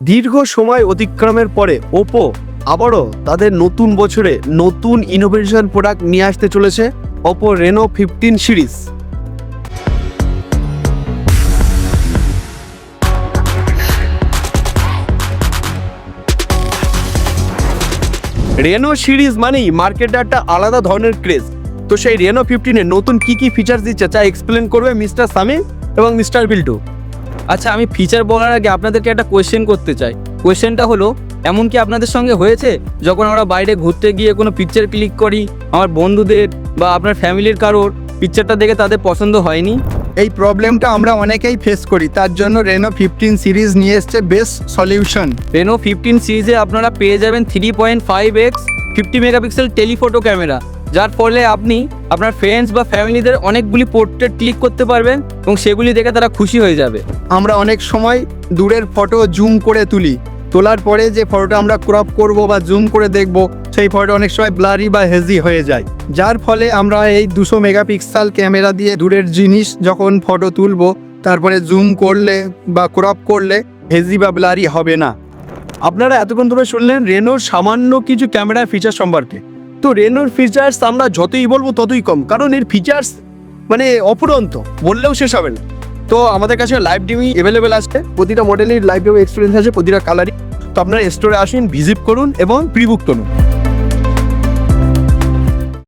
দীর্ঘ সময় অতিক্রমের পরে ওপো আবারও তাদের নতুন বছরে নতুন ইনোভেশন প্রোডাক্ট নিয়ে আসতে চলেছে, Oppo Reno 15 series. Reno series মানেই মার্কেটে একটা আলাদা ধরনের ক্রেজ। তো সেই রেনো 15-এ নতুন কি ফিচার্স দিচ্ছে তা এক্সপ্লেন করবে মিস্টার সামিম এবং মিস্টার বিল্টু। আচ্ছা, আমি ফিচার বলার আগে আপনাদেরকে একটা কোয়েশ্চেন করতে চাই। কোয়েশ্চেনটা হলো, এমন কি আপনাদের সঙ্গে হয়েছে যখন আমরা বাইরে ঘুরতে গিয়ে কোনো পিকচার ক্লিক করি, আমার বন্ধুদের বা আপনার ফ্যামিলির কারোর পিকচারটা দেখে তাদের পছন্দ হয়নি? এই প্রবলেমটা আমরা অনেকেই ফেস করি, তার জন্য রেনো 15 সিরিজ নিয়ে এসছে বেস্ট সলিউশন। রেনো 15 সিরিজে আপনারা পেয়ে যাবেন 3.5x 50 মেগাপিক্সেল টেলিফোটো ক্যামেরা, যার ফলে আপনি আপনার ফ্রেন্ডস বা ফ্যামিলিদের অনেকগুলি পোর্ট্রেট ক্লিক করতে পারবেন এবং সেগুলি দেখে তারা খুশি হয়ে যাবে। আমরা অনেক সময় দূরের ফটো জুম করে তুলি, তোলার পরে যে ফটোটা আমরা ক্রপ করব বা জুম করে দেখব, সেই ফটো অনেক সময় ব্লারি বা হেজি হয়ে যায়, যার ফলে আমরা এই 200 মেগাপিক্সেল ক্যামেরা দিয়ে দূরের জিনিস যখন ফটো তুলব, তারপরে জুম করলে বা ক্রপ করলে হেজি বা ব্লারি হবে না। আপনারা এতক্ষণ ধরে শুনলেন রেনোর সামান্য কিছু ক্যামেরা ফিচার সম্পর্কে। তো রেনোর ফিচার্স আমরা যতই বলবো ততই কম, কারণ এর ফিচার্স মানে অফুরন্ত, বললেও শেষ হবে না। তো আমাদের কাছে লাইভ ডিমি অ্যাভেলেবেল আছে, প্রতিটা মডেলের লাইভ ডিমি এক্সপিরিয়েন্স আছে, প্রতিটা কালারই। তো আপনারা স্টোরে আসুন, ভিজিট করুন এবং প্রি বুক করুন।